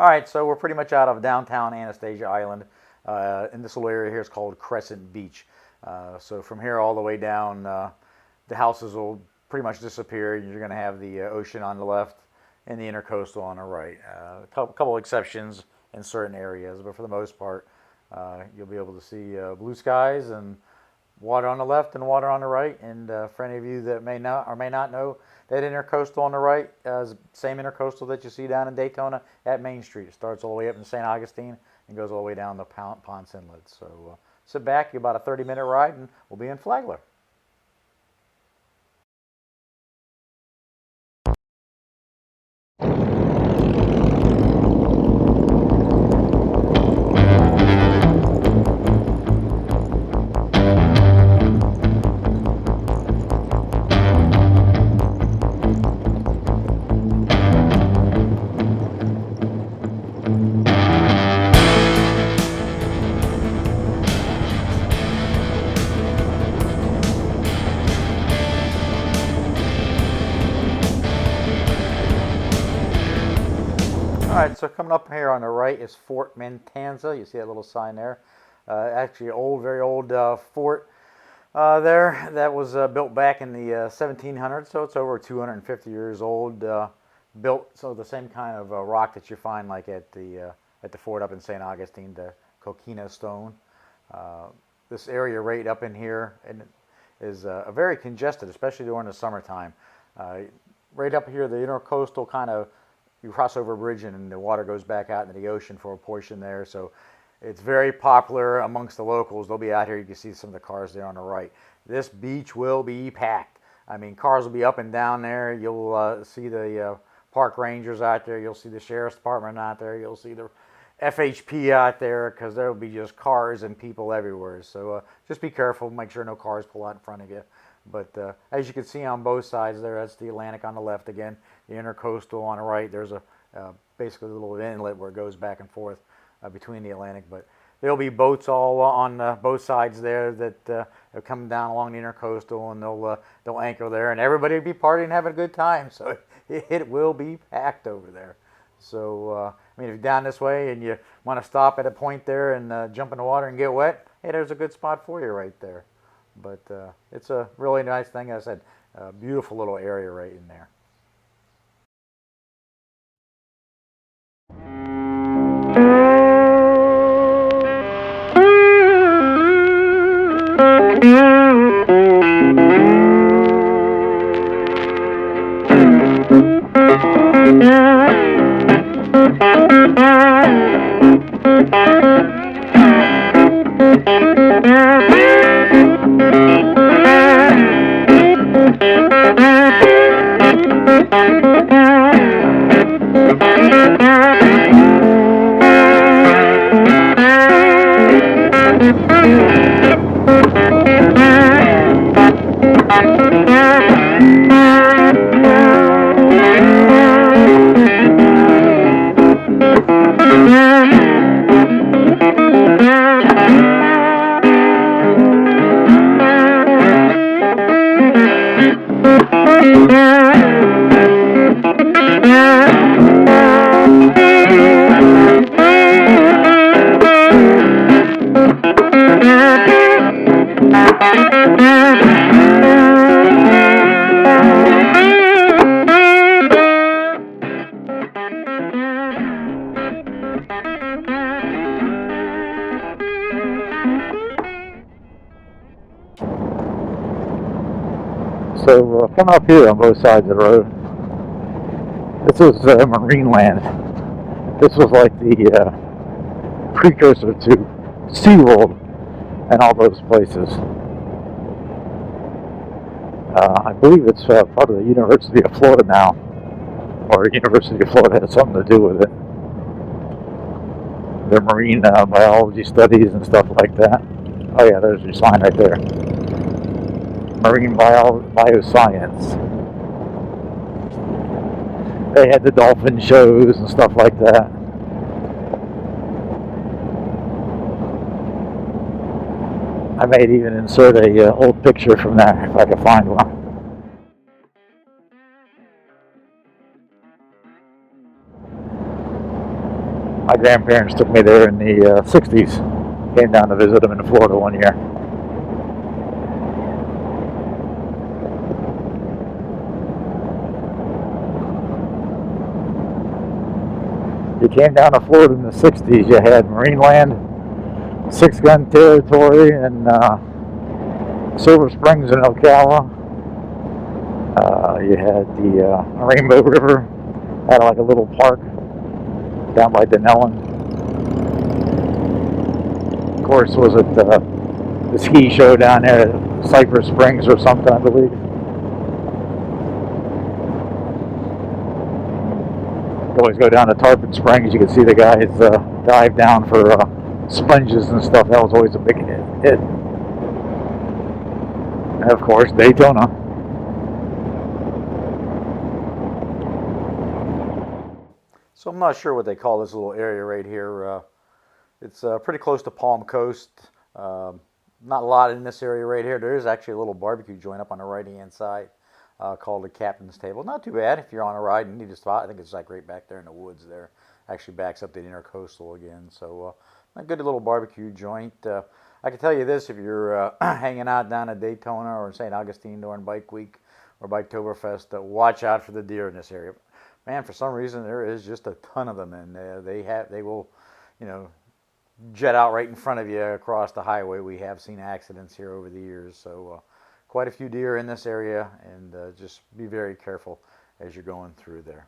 right, so we're pretty much out of downtown Anastasia Island. In this little area here is called Crescent Beach. So from here all the way down, the houses will pretty much disappear. You're going to have the ocean on the left and the intercoastal on the right. A couple exceptions in certain areas, but for the most part, you'll be able to see blue skies and water on the left and water on the right. And for any of you that may not or may not know, that intercoastal on the right is the same intercoastal that you see down in Daytona at Main Street. It starts all the way up in St. Augustine and goes all the way down to Ponce Inlet. So sit back, about a 30-minute ride, and we'll be in Flagler. Alright, so coming up here on the right is Fort Matanza. You see that little sign there. Actually, old, very old fort there that was built back in the 1700s, so it's over 250 years old. Built so the same kind of rock that you find like at the fort up in St. Augustine, the coquina stone. This area right up in here and is very congested, especially during the summertime. Right up here, the intercoastal kind of, you cross over a bridge and the water goes back out into the ocean for a portion there. So it's very popular amongst the locals. They'll be out here. You can see some of the cars there on the right. This beach will be packed. I mean, cars will be up and down there. You'll see the park rangers out there. You'll see the sheriff's department out there. You'll see the FHP out there, because there will be just cars and people everywhere. So just be careful. Make sure no cars pull out in front of you. But as you can see on both sides there, that's the Atlantic on the left again, the intercoastal on the right. There's a basically a little inlet where it goes back and forth between the Atlantic. But there'll be boats all on both sides there that are coming down along the intercoastal, and they'll anchor there, and everybody will be partying and having a good time. So it will be packed over there. So I mean, if you're down this way and you want to stop at a point there and jump in the water and get wet, hey, there's a good spot for you right there. But it's a really nice thing. As I said, a beautiful little area right in there. So coming up here on both sides of the road, this is marine land. This was like the precursor to SeaWorld and all those places. I believe it's part of the University of Florida now, or University of Florida has something to do with it. Their marine biology studies and stuff like that. Oh yeah, there's your sign right there. Marine bioscience. They had the dolphin shows and stuff like that. I might even insert a old picture from there if I can find one. My grandparents took me there in the 60s. Came down to visit them in Florida one year. You came down to Florida in the 60s, you had Marineland, Six Gun Territory, and Silver Springs in Ocala. You had the Rainbow River, had like a little park down by Denellen. Of course, was it the ski show down there at Cypress Springs or something, I believe. You always go down to Tarpon Springs, you can see the guys dive down for sponges and stuff. That was always a big hit. And of course, Daytona. So I'm not sure what they call this little area right here. It's pretty close to Palm Coast. Not a lot in this area right here. There is actually a little barbecue joint up on the right-hand side called the Captain's Table. Not too bad if you're on a ride and need a spot. I think it's like right back there in the woods there. Actually backs up the intercoastal again. So a good little barbecue joint. I can tell you this, if you're hanging out down at Daytona or St. Augustine during Bike Week or Biketoberfest, watch out for the deer in this area. Man, for some reason there is just a ton of them, and they will, jet out right in front of you across the highway. We have seen accidents here over the years, so quite a few deer in this area, and just be very careful as you're going through there.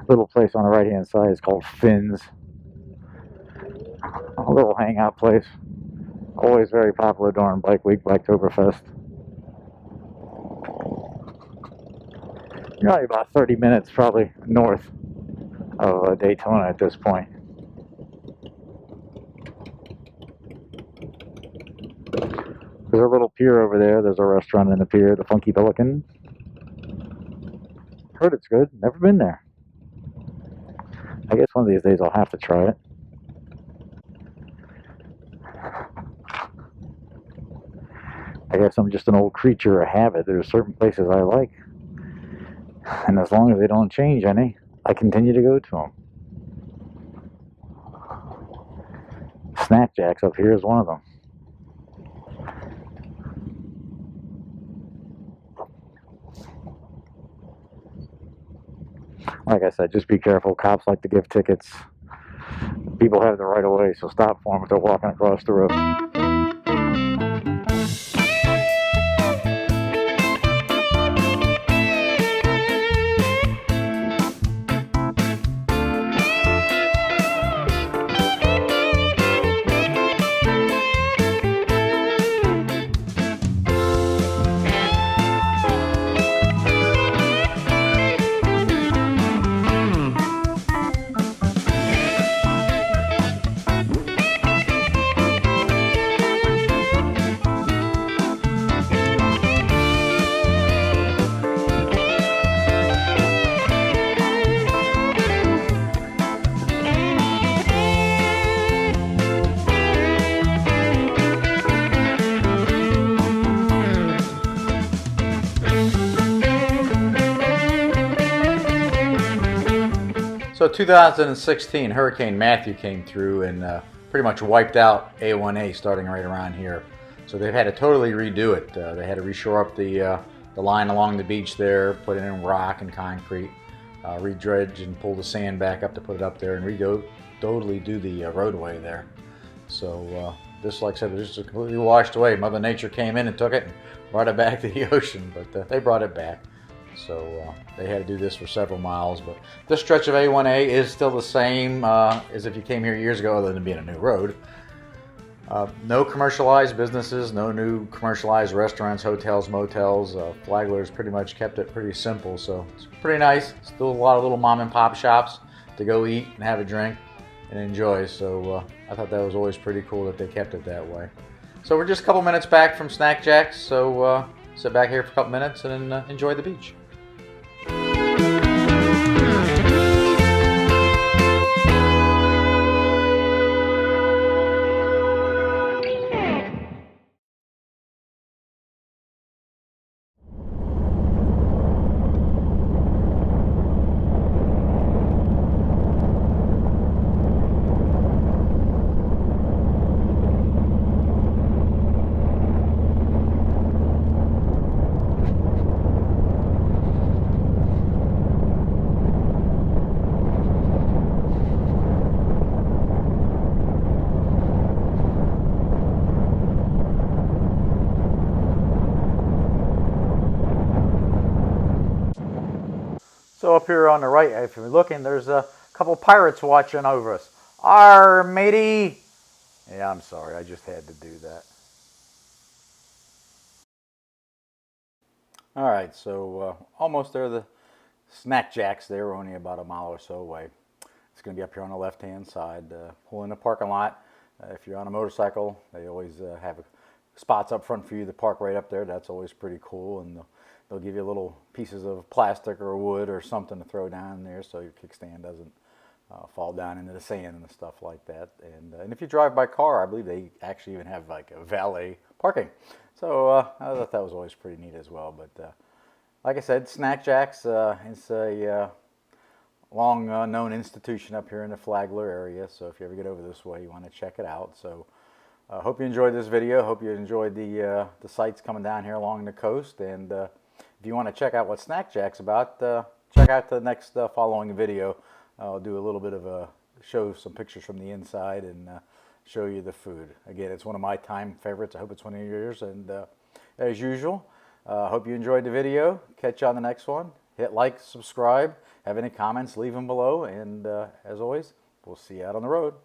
Little place on the right hand side is called Finn's. A little hangout place. Always very popular during Bike Week, Biketoberfest. You're only about 30 minutes probably north of Daytona at this point. There's a little pier over there. There's a restaurant in the pier, the Funky Pelican. Heard it's good. Never been there. I guess one of these days I'll have to try it. I guess I'm just an old creature of habit. There's certain places I like, and as long as they don't change any, I continue to go to them. Snack Jacks up here is one of them. Like I said, just be careful. Cops like to give tickets. People have the right of way, so stop for them if they're walking across the road. So 2016, Hurricane Matthew came through and pretty much wiped out A1A starting right around here. So they've had to totally redo it. They had to reshore up the line along the beach there, put it in rock and concrete, redredge and pull the sand back up to put it up there, and totally do the roadway there. So this, like I said, was just completely washed away. Mother Nature came in and took it and brought it back to the ocean, but they brought it back. So they had to do this for several miles, but this stretch of A1A is still the same as if you came here years ago, other than being a new road. No commercialized businesses, no new commercialized restaurants, hotels, motels. Flagler's pretty much kept it pretty simple, so it's pretty nice. Still a lot of little mom and pop shops to go eat and have a drink and enjoy, so I thought that was always pretty cool that they kept it that way. So we're just a couple minutes back from Snack Jacks, so sit back here for a couple minutes and enjoy the beach. So up here on the right, if you're looking, there's a couple pirates watching over us. Arr, matey! Yeah, I'm sorry, I just had to do that. All right, so almost there. The Snack Jacks, they're only about a mile or so away. It's going to be up here on the left-hand side. Pull in the parking lot. If you're on a motorcycle, they always have spots up front for you to park right up there. That's always pretty cool, and they'll give you little pieces of plastic or wood or something to throw down there so your kickstand doesn't fall down into the sand and stuff like that. And if you drive by car, I believe they actually even have like a valet parking. So I thought that was always pretty neat as well. But like I said, Snack Jacks is a long known institution up here in the Flagler area. So if you ever get over this way, you want to check it out. So I hope you enjoyed this video. Hope you enjoyed the sights coming down here along the coast. And if you want to check out what Snack Jack's about, check out the next following video. I'll do a little bit of show some pictures from the inside and show you the food. Again, it's one of my time favorites. I hope it's one of yours. And as usual, hope you enjoyed the video. Catch you on the next one. hit like, subscribe. Have any comments, leave them below. And as always, we'll see you out on the road.